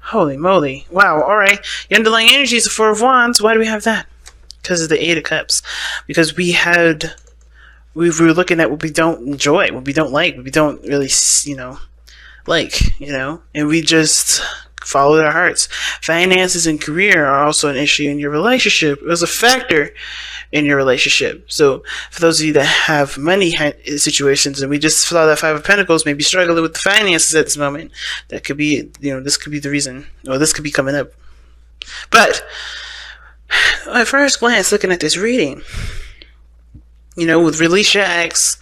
Holy moly. Wow. All right. The underlying energy is the Four of Wands. Why do we have that? Because of the Eight of Cups. Because we were looking at what we don't enjoy, what we don't like, what we don't really, and we just followed our hearts. Finances and career are also an issue in your relationship. It was a factor in your relationship. So for those of you that have money situations, and we just saw that Five of Pentacles, maybe struggling with the finances at this moment, that could be, this could be the reason, or this could be coming up. But at first glance, looking at this reading, with release your ex,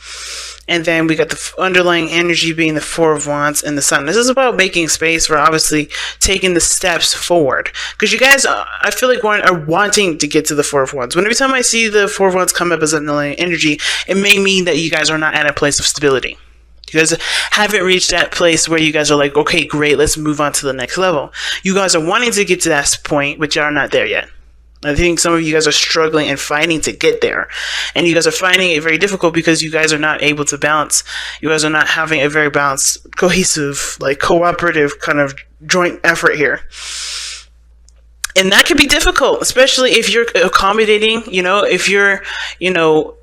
and then we got the underlying energy being the Four of Wands and the Sun. This is about making space for obviously taking the steps forward. Because you guys, I feel like are wanting to get to the Four of Wands. Every time I see the Four of Wands come up as underlying energy, it may mean that you guys are not at a place of stability. You guys haven't reached that place where you guys are like, okay, great, let's move on to the next level. You guys are wanting to get to that point, but you are not there yet. I think some of you guys are struggling and fighting to get there. And you guys are finding it very difficult because you guys are not able to balance. You guys are not having a very balanced, cohesive, cooperative kind of joint effort here. And that can be difficult, especially if you're accommodating, if you're,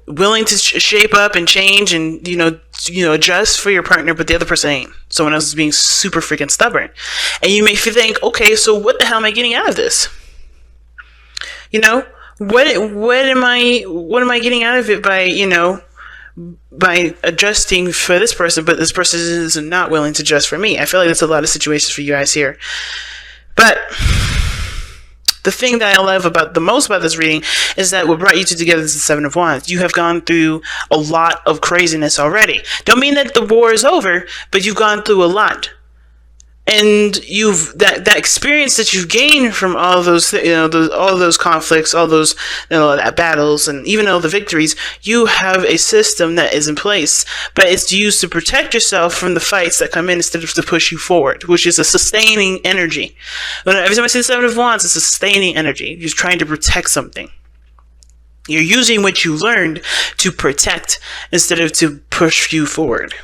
willing to shape up and change and, adjust for your partner, but the other person ain't. Someone else is being super freaking stubborn. And you may think, okay, so what the hell am I getting out of this? What am I getting out of it by adjusting for this person, but this person is not willing to adjust for me? I feel like that's a lot of situations for you guys here. But the thing that I love the most about this reading is that what brought you two together is the Seven of Wands. You have gone through a lot of craziness already. Don't mean that the war is over, but you've gone through a lot. And that experience that you've gained from all those, all those conflicts, all those, battles, and even all the victories, you have a system that is in place, but it's used to protect yourself from the fights that come in instead of to push you forward, which is a sustaining energy. Every time I see the Seven of Wands, it's a sustaining energy. You're trying to protect something. You're using what you learned to protect instead of to push you forward.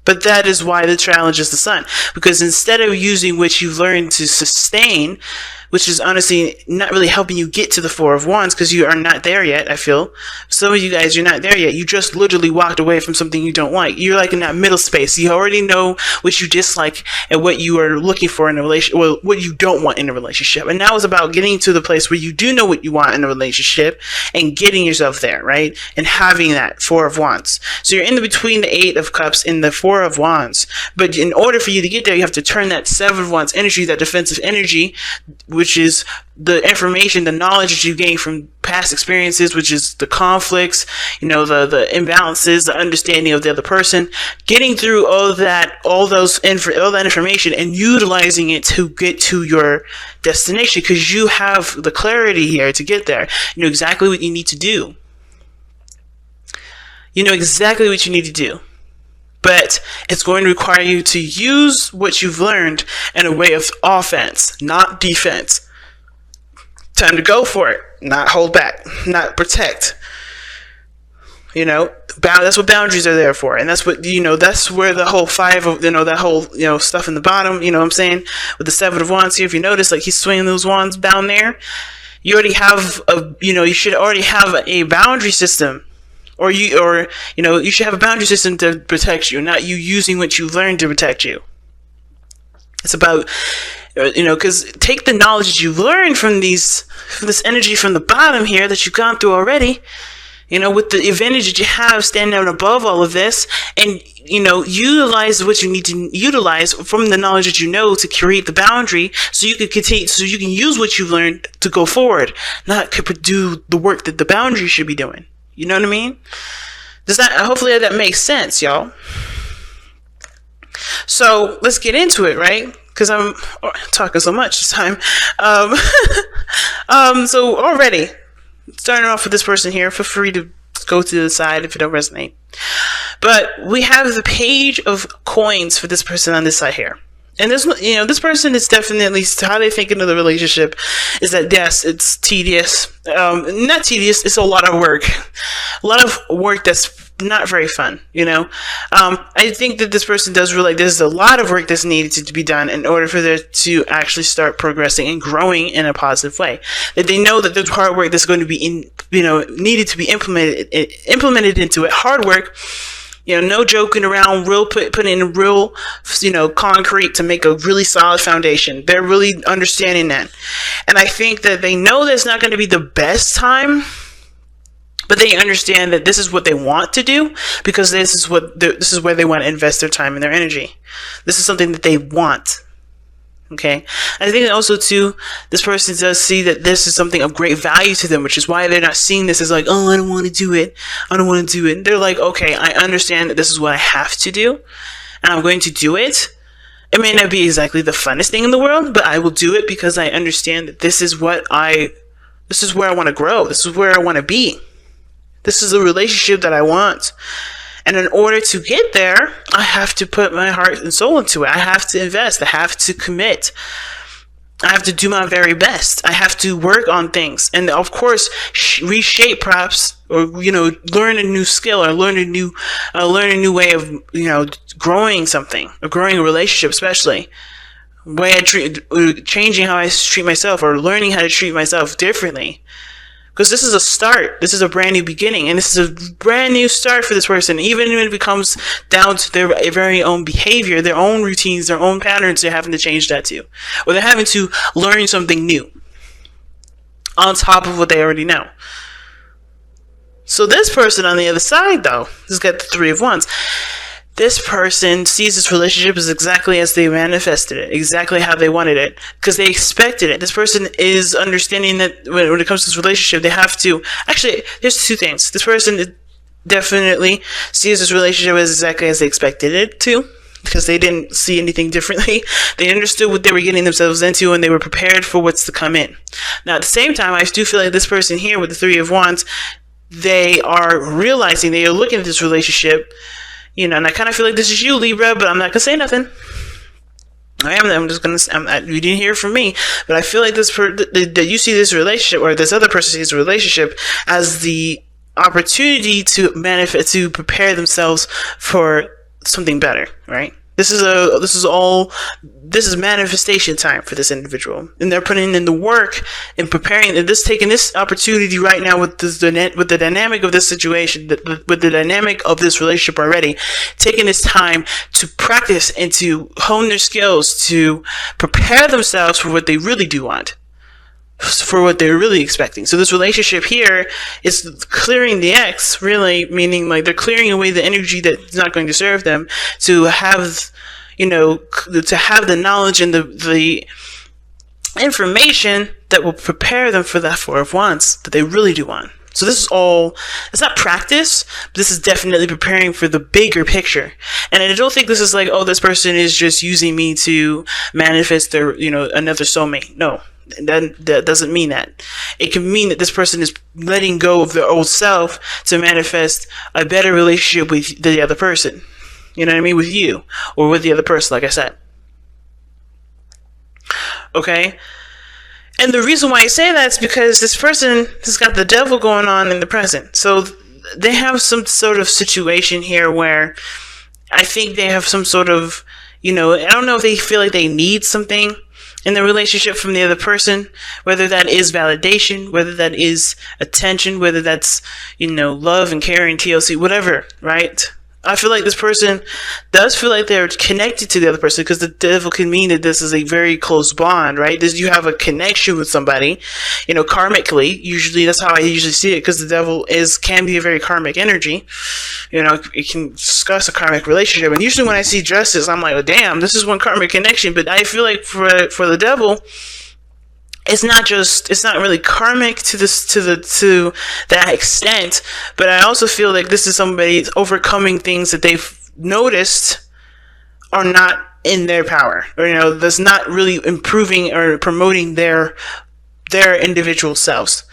But that is why the challenge is the Sun. Because instead of using what you've learned to sustain, which is honestly not really helping you get to the Four of Wands because you are not there yet, I feel. Some of you guys, you're not there yet. You just literally walked away from something you don't like. You're in that middle space. You already know what you dislike and what you are looking for in a relationship, well, what you don't want in a relationship. And now it's about getting to the place where you do know what you want in a relationship and getting yourself there, right? And having that Four of Wands. So you're in between the Eight of Cups and the Four of Wands. But in order for you to get there, you have to turn that Seven of Wands energy, that defensive energy, which is the information, the knowledge that you gain from past experiences, which is the conflicts, the imbalances, the understanding of the other person, getting through all that information and utilizing it to get to your destination, because you have the clarity here to get there. You know exactly what you need to do. You know exactly what you need to do. But it's going to require you to use what you've learned in a way of offense, not defense. Time to go for it, not hold back, not protect. That's what boundaries are there for. And that's what, that's where the whole five of, that whole, stuff in the bottom, what I'm saying, with the Seven of Wands here, if you notice, he's swinging those wands down there, you already have you should already have a boundary system. Or you should have a boundary system to protect you, not you using what you learned to protect you. It's about, because take the knowledge that you learned from this energy from the bottom here that you've gone through already, with the advantage that you have standing out above all of this, and, utilize what you need to utilize from the knowledge that you know to create the boundary so you can continue, so you can use what you've learned to go forward, not do the work that the boundary should be doing. You know what I mean? Hopefully that makes sense, y'all. So let's get into it, right? Because I'm talking so much this time. So already, starting off with this person here, feel free to go to the side if it don't resonate. But we have the Page of Coins for this person on this side here. And this person is definitely, how they think into the relationship is that, yes, it's tedious. Not tedious, it's a lot of work. A lot of work that's not very fun, I think that this person does realize there's a lot of work that's needed to be done in order for them to actually start progressing and growing in a positive way. That they know that there's hard work that's going to be needed to be implemented into it. Hard work, no joking around, putting in real, concrete to make a really solid foundation. They're really understanding that. And I think that they know that it's not going to be the best time, but they understand that this is what they want to do, because this is where they want to invest their time and their energy. This is something that they want. Okay. I think also too, this person does see that this is something of great value to them, which is why they're not seeing this as like, oh, I don't want to do it. They're like, okay, I understand that this is what I have to do, and I'm going to do it. It may not be exactly the funnest thing in the world, but I will do it because I understand that this is where I want to grow. This is where I want to be. This is a relationship that I want. And in order to get there, I have to put my heart and soul into it. I have to invest. I have to commit. I have to do my very best. I have to work on things. And of course, reshape perhaps, or, learn a new skill, or learn a new way of, growing something, or growing a relationship, especially. Changing how I treat myself, or learning how to treat myself differently. Because this is a start. This is a brand new beginning. And this is a brand new start for this person. Even when it becomes down to their very own behavior, their own routines, their own patterns, they're having to change that too. Or they're having to learn something new on top of what they already know. So this person on the other side, though, has got the Three of Wands. This person sees this relationship as exactly as they manifested it, exactly how they wanted it, because they expected it. This person is understanding that when it comes to this relationship, they have to... Actually, there's two things. This person definitely sees this relationship as exactly as they expected it to, because they didn't see anything differently. They understood what they were getting themselves into, and they were prepared for what's to come in. Now, at the same time, I do feel like this person here with the Three of Wands, they are realizing, they are looking at this relationship... and I kind of feel like this is you, Libra, but I'm not going to say nothing. I'm just going to, you didn't hear from me, but I feel like that you see this relationship, or this other person sees the relationship as the opportunity to manifest, to prepare themselves for something better, right? This is manifestation time for this individual, and they're putting in the work and preparing, and taking this opportunity right now with the dynamic of this situation, with the dynamic of this relationship already, taking this time to practice and to hone their skills, to prepare themselves for what they really do want, for what they're really expecting. So this relationship here is clearing the X, really, meaning like they're clearing away the energy that's not going to serve them, to have, to have the knowledge and the information that will prepare them for that Four of Wands that they really do want. So this is all, it's not practice, but this is definitely preparing for the bigger picture. And I don't think this is like, oh, this person is just using me to manifest their, another soulmate. No. That doesn't mean that. It can mean that this person is letting go of their old self to manifest a better relationship with the other person. You know what I mean? With you, or with the other person, like I said. Okay? And the reason why I say that is because this person has got the devil going on in the present. So they have some sort of situation here where I think they have some sort of, I don't know if they feel like they need something in the relationship from the other person, whether that is validation, whether that is attention, whether that's, love and caring, TLC, whatever, right? I feel like this person does feel like they're connected to the other person, because the devil can mean that this is a very close bond, right? You have a connection with somebody, karmically. Usually, that's how I usually see it, because the devil can be a very karmic energy. It can discuss a karmic relationship. And usually when I see justice, I'm like, oh, damn, this is one karmic connection. But I feel like for the devil, it's not really karmic to that extent, but I also feel like this is somebody overcoming things that they've noticed are not in their power, or that's not really improving or promoting their individual selves.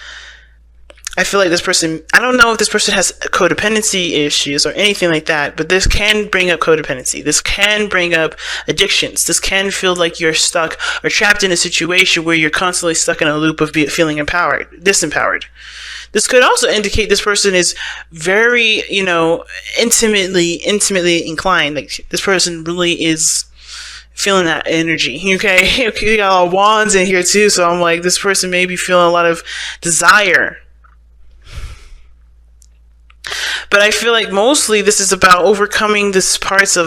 I feel like this person, I don't know if this person has codependency issues or anything like that, but this can bring up codependency. This can bring up addictions. This can feel like you're stuck or trapped in a situation where you're constantly stuck in a loop of feeling disempowered. This could also indicate this person is very, intimately inclined. Like, this person really is feeling that energy. Okay, you got all wands in here too, so I'm like, this person may be feeling a lot of desire. But I feel like mostly this is about overcoming this parts of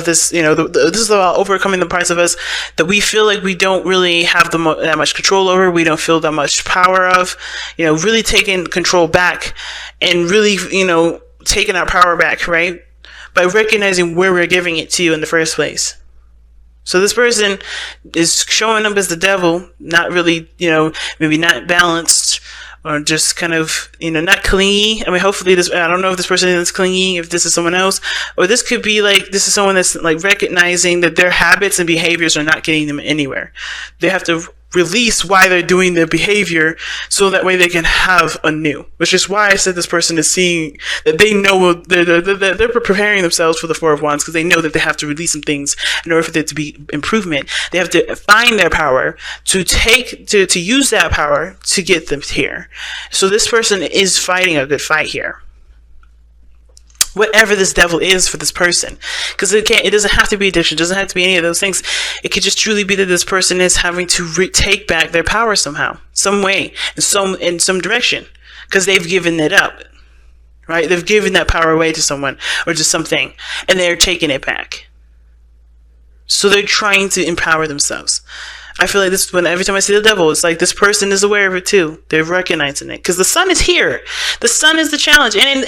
this, this is about overcoming the parts of us that we feel like we don't really have that much control over. We don't feel that much power of, really taking control back and really, taking our power back, right? By recognizing where we're giving it to in the first place. So this person is showing up as the devil, not really, maybe not balanced, or just kind of, not clingy. I mean, hopefully I don't know if this person is clingy, if this is someone else, or this could be like, this is someone that's like recognizing that their habits and behaviors are not getting them anywhere. They have to release why they're doing their behavior so that way they can have a new, which is why I said this person is seeing that they know they're preparing themselves for the Four of Wands, because they know that they have to release some things in order for there to be improvement. They have to find their power to use that power to get them here. So this person is fighting a good fight here, whatever this devil is for this person, because it doesn't have to be addiction, it doesn't have to be any of those things. It could just truly be that this person is having to take back their power somehow, some way, in some direction, because they've given it up, right? They've given that power away to someone or to something, and they're taking it back. So they're trying to empower themselves. I feel like this, when every time I see the devil, it's like this person is aware of it too. They're recognizing it, because the sun is here. The sun is the challenge, and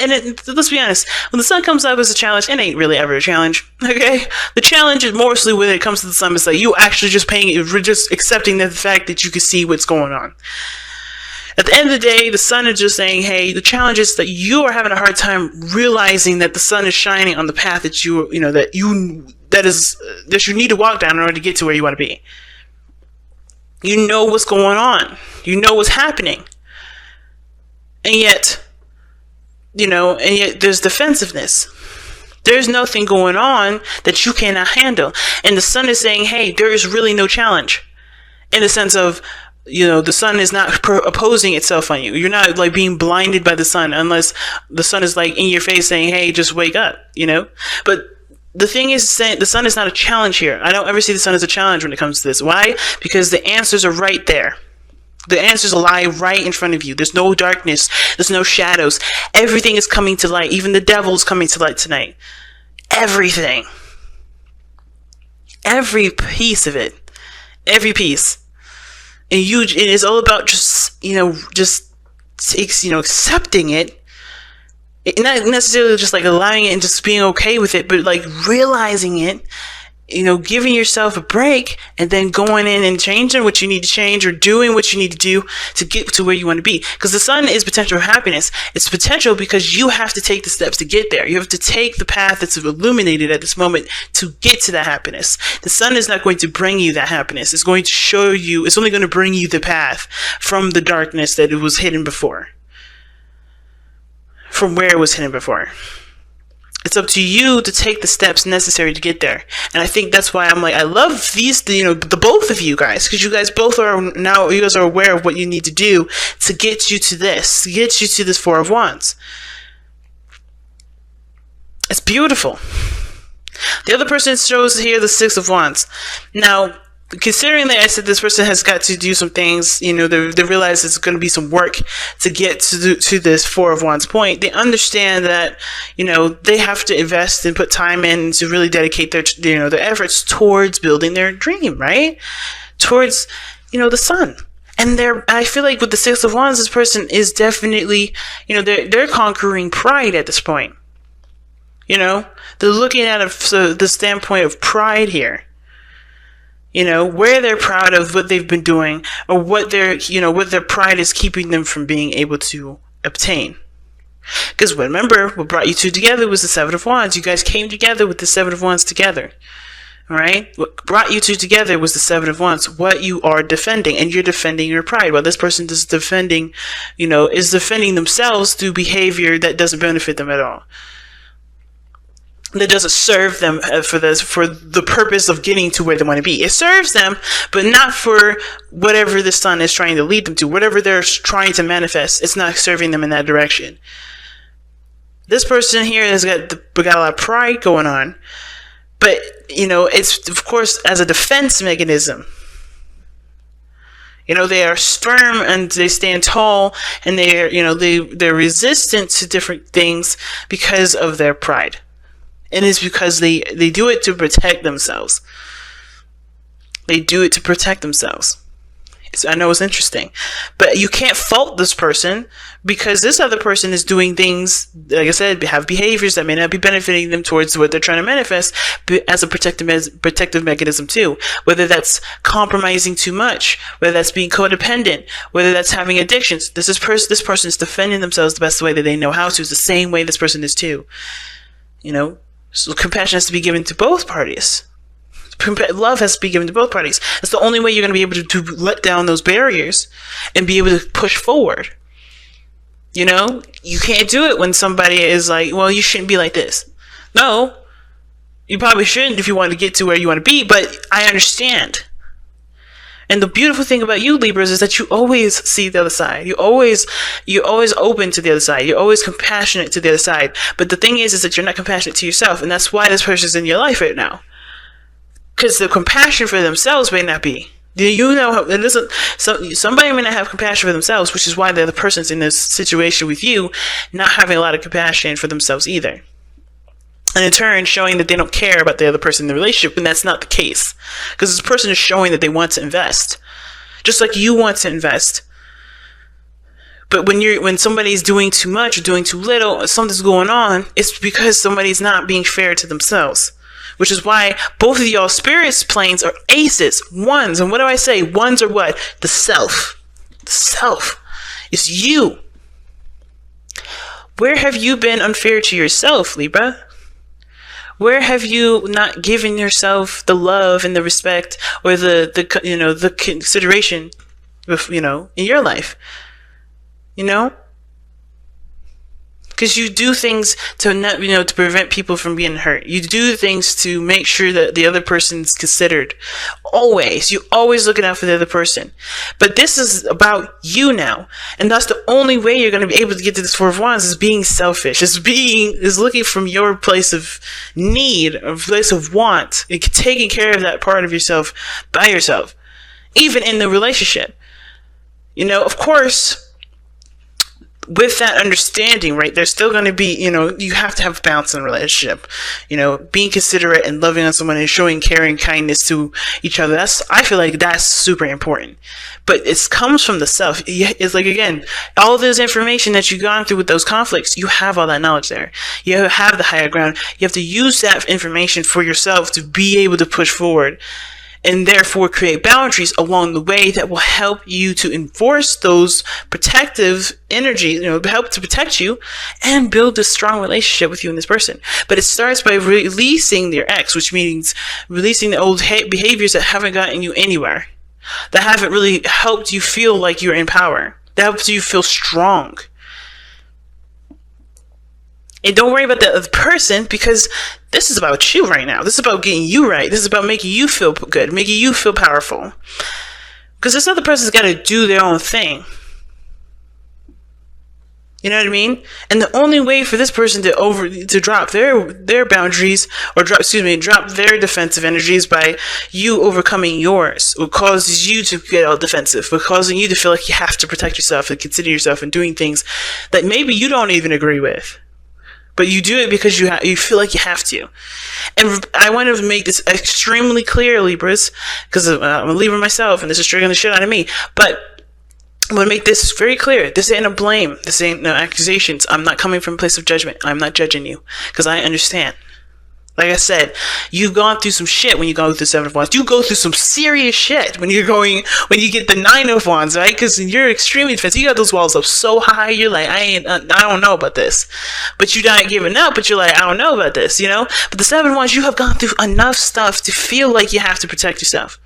let's be honest. When the sun comes up as a challenge, it ain't really ever a challenge. Okay, the challenge is mostly when it comes to the sun. It's like you actually just just accepting the fact that you can see what's going on. At the end of the day, the sun is just saying, hey, the challenge is that you are having a hard time realizing that the sun is shining on the path that you need to walk down in order to get to where you want to be. You know what's going on. You know what's happening. And yet there's defensiveness. There's nothing going on that you cannot handle. And the sun is saying, hey, there is really no challenge. In the sense of, the sun is not opposing itself on you. You're not like being blinded by the sun, unless the sun is like in your face saying, hey, just wake up, But the thing is, the sun is not a challenge here. I don't ever see the sun as a challenge when it comes to this. Why? Because the answers are right there. The answers lie right in front of you. There's no darkness. There's no shadows. Everything is coming to light. Even the devil's coming to light tonight. Everything. Every piece of it. Every piece. And it is all about just accepting it. Not necessarily just like allowing it and just being okay with it, but like realizing it, giving yourself a break, and then going in and changing what you need to change or doing what you need to do to get to where you want to be. Because the sun is potential happiness. It's potential because you have to take the steps to get there. You have to take the path that's illuminated at this moment to get to that happiness. The sun is not going to bring you that happiness. It's going to show you, it's only going to bring you the path from the darkness that it was hidden before. From where it was hidden before. It's up to you to take the steps necessary to get there. And I think that's why I'm like, I love these, the both of you guys, because you guys both are now, you guys are aware of what you need to do to get you to this, to get you to this Four of Wands. It's beautiful. The other person shows here the Six of Wands. Now, considering that I said this person has got to do some things, they realize there's going to be some work to get to this Four of Wands point. They understand that, they have to invest and put time in to really dedicate their efforts towards building their dream, right? Towards, the sun. And I feel like with the Six of Wands, this person is definitely, they're conquering pride at this point. They're looking at the standpoint of pride here. Where they're proud of what they've been doing, or what their pride is keeping them from being able to obtain. Because remember, what brought you two together was the Seven of Wands. You guys came together with the Seven of Wands together. All right. What brought you two together was the Seven of Wands, what you are defending, and you're defending your pride. While this person is defending, is defending themselves through behavior that doesn't benefit them at all. That doesn't serve them for the purpose of getting to where they want to be. It serves them, but not for whatever the sun is trying to lead them to. Whatever they're trying to manifest, it's not serving them in that direction. This person here has got a lot of pride going on. But, it's, of course, as a defense mechanism. They are firm and they stand tall, and they're resistant to different things because of their pride. And it's because they do it to protect themselves. They do it to protect themselves. I know it's interesting. But you can't fault this person because this other person is doing things, like I said, have behaviors that may not be benefiting them towards what they're trying to manifest as a protective mechanism too. Whether that's compromising too much, whether that's being codependent, whether that's having addictions. This person is defending themselves the best way that they know how to. It's the same way this person is too. So compassion has to be given to both parties. Love has to be given to both parties. That's the only way you're going to be able to let down those barriers and be able to push forward. You can't do it when somebody is like, well, you shouldn't be like this. No, you probably shouldn't if you want to get to where you want to be, but I understand. And the beautiful thing about you, Libras, is that you always see the other side. You're always open to the other side. You're always compassionate to the other side. But the thing is that you're not compassionate to yourself, and that's why this person's in your life right now. Because the compassion for themselves may not be. Somebody may not have compassion for themselves, which is why the other person's in this situation with you, not having a lot of compassion for themselves either. And in turn, showing that they don't care about the other person in the relationship, and that's not the case. Because this person is showing that they want to invest. Just like you want to invest. But when somebody's doing too much or doing too little, or something's going on, it's because somebody's not being fair to themselves. Which is why both of y'all spirits planes are aces, ones. And what do I say? Ones are what? The self. The self. It's you. Where have you been unfair to yourself, Libra? Where have you not given yourself the love and the respect or the consideration, in your life? Because you do things to not, to prevent people from being hurt. You do things to make sure that the other person's considered. Always. You're always looking out for the other person. But this is about you now. And that's the only way you're going to be able to get to this Four of Wands is being selfish. Is looking from your place of need, a place of want, and taking care of that part of yourself by yourself. Even in the relationship. Of course, with that understanding, right, there's still going to be, you have to have balance in a relationship. Being considerate and loving on someone and showing caring kindness to each other. I feel like that's super important. But it comes from the self. It's like, again, all this information that you've gone through with those conflicts, you have all that knowledge there. You have the higher ground. You have to use that information for yourself to be able to push forward. And therefore create boundaries along the way that will help you to enforce those protective energies, help to protect you and build a strong relationship with you and this person. But it starts by releasing your ex, which means releasing the old behaviors that haven't gotten you anywhere, that haven't really helped you feel like you're in power, that helps you feel strong. And don't worry about the other person, because this is about you right now. This is about getting you right. This is about making you feel good, making you feel powerful. Because this other person's got to do their own thing. You know what I mean? And the only way for this person to drop their boundaries, or drop their defensive energies by you overcoming yours. What causes you to get all defensive, what causing you to feel like you have to protect yourself and consider yourself and doing things that maybe you don't even agree with. But you do it because you feel like you have to. And I want to make this extremely clear, Libras, because I'm a Libra myself, and this is triggering the shit out of me. But I want to make this very clear. This ain't a blame. This ain't no accusations. I'm not coming from a place of judgment. I'm not judging you, because I understand. Like I said, you've gone through some shit when you go through Seven of Wands. You go through some serious shit when you get the Nine of Wands, right? Because you're extremely defensive. You got those walls up so high, you're like, I don't know about this. But you're not giving up, but you're like, I don't know about this, you know? But the Seven of Wands, you have gone through enough stuff to feel like you have to protect yourself.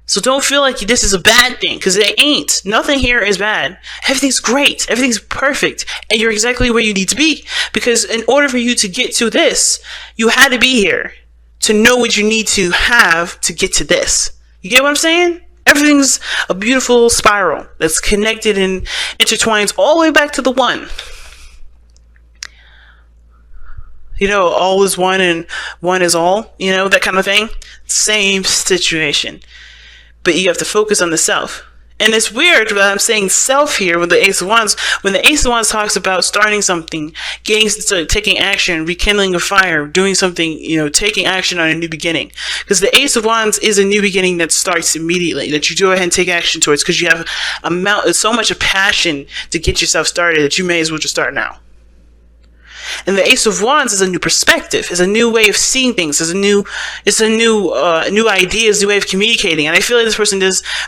So don't feel like this is a bad thing, because it ain't. Nothing here is bad. Everything's great. Everything's perfect. And you're exactly where you need to be. Because in order for you to get to this, you had to be here to know what you need to have to get to this. You get what I'm saying? Everything's a beautiful spiral that's connected and intertwines all the way back to the one. You know, all is one and one is all. You know, that kind of thing. Same situation. But you have to focus on the self. And it's weird that I'm saying self here with the Ace of Wands. When the Ace of Wands talks about starting something, taking action, rekindling a fire, doing something, you know, taking action on a new beginning. Because the Ace of Wands is a new beginning that starts immediately, that you go ahead and take action towards, because you have so much of passion to get yourself started that you may as well just start now. And the Ace of Wands is a new perspective, is a new way of seeing things, is a new ideas, new way of communicating. And I feel like this person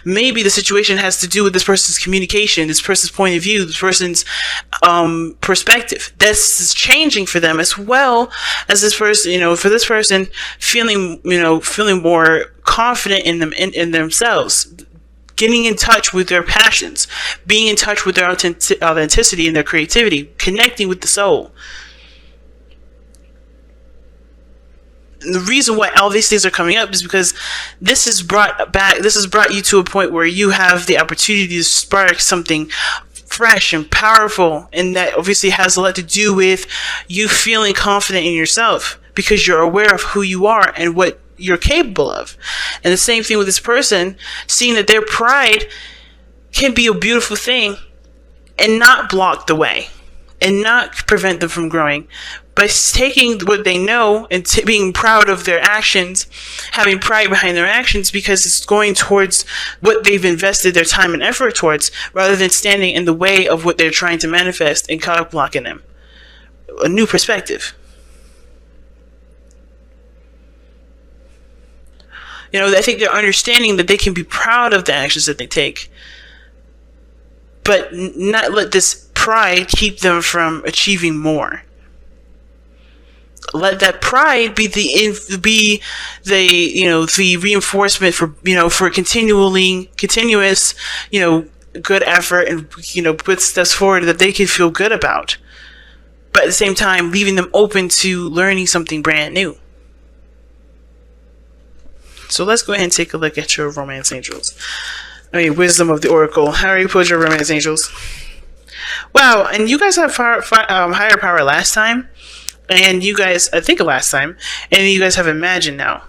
maybe the situation has to do with this person's communication, this person's point of view, this person's perspective. This is changing for them, as well as this person, you know, for this person feeling more confident in themselves. Getting in touch with their passions, being in touch with their authenticity and their creativity, connecting with the soul. And the reason why all these things are coming up is because this has brought you to a point where you have the opportunity to spark something fresh and powerful, and that obviously has a lot to do with you feeling confident in yourself, because you're aware of who you are and what you're capable of. And the same thing with this person, seeing that their pride can be a beautiful thing and not block the way and not prevent them from growing. By taking what they know and being proud of their actions, having pride behind their actions, because it's going towards what they've invested their time and effort towards, rather than standing in the way of what they're trying to manifest and cock blocking them. A new perspective. You know, I think they're understanding that they can be proud of the actions that they take, but not let this pride keep them from achieving more. Let that pride be the reinforcement for continuous, good effort, and, put steps forward that they can feel good about. But at the same time, leaving them open to learning something brand new. So let's go ahead and take a look at your romance angels. Wisdom of the Oracle. How are you put your romance angels? Wow, and you guys have higher power last time. And you guys, I think last time, and you guys have Imagine now.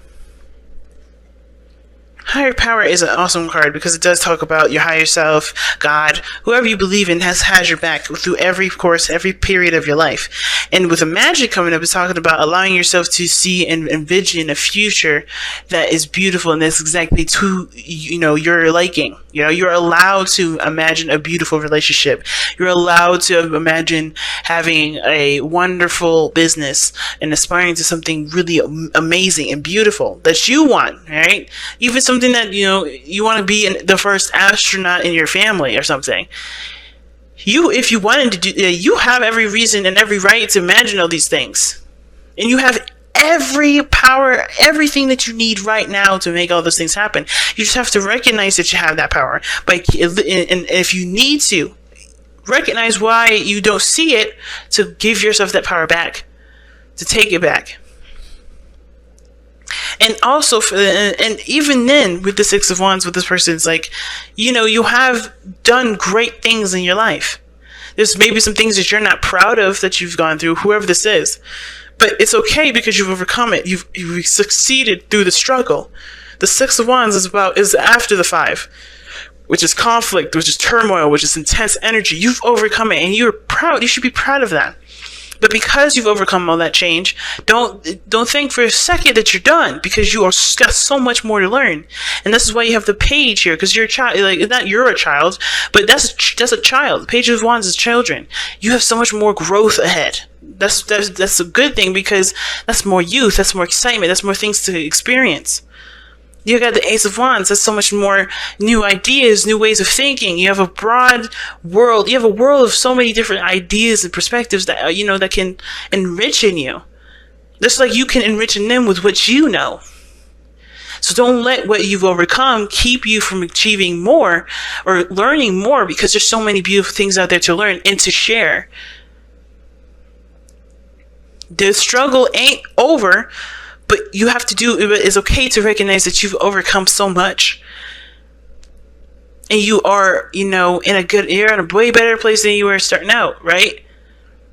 Higher power is an awesome card because it does talk about your higher self, God, whoever you believe in has your back through every period of your life. And with Imagine coming up, it's talking about allowing yourself to see and envision a future that is beautiful, and that's exactly to your liking. You're allowed to imagine a beautiful relationship. You're allowed to imagine having a wonderful business and aspiring to something really amazing and beautiful that you want, right? Even something that, you want to be the first astronaut in your family or something. If you wanted to do, you have every reason and every right to imagine all these things. And you have every power, everything that you need right now to make all those things happen. You just have to recognize that you have that power. And if you need to, recognize why you don't see it, to give yourself that power back, to take it back. And also, and even then, with the Six of Wands, with this person, it's like, you have done great things in your life. There's maybe some things that you're not proud of that you've gone through, whoever this is. But it's okay because you've overcome it. You've succeeded through the struggle. The Six of Wands is after the Five, which is conflict, which is turmoil, which is intense energy. You've overcome it, and you're proud. You should be proud of that. But because you've overcome all that change, don't think for a second that you're done, because you are got so much more to learn. And this is why you have the page here, because you're a child. Like, not you're a child, but that's a child. The Page of Wands is children. You have so much more growth ahead. That's a good thing, because that's more youth, that's more excitement, that's more things to experience. You got the Ace of Wands. That's so much more new ideas, new ways of thinking. You have a broad world. You have a world of so many different ideas and perspectives that, that can enrich in you. Just like you can enrich in them with what you know. So don't let what you've overcome keep you from achieving more or learning more, because there's so many beautiful things out there to learn and to share. The struggle ain't over. But you have to it's okay to recognize that you've overcome so much. And you are, you're in a way better place than you were starting out, right?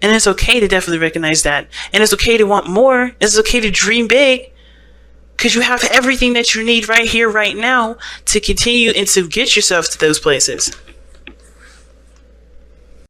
And it's okay to definitely recognize that. And it's okay to want more. It's okay to dream big. Because you have everything that you need right here, right now, to continue and to get yourself to those places.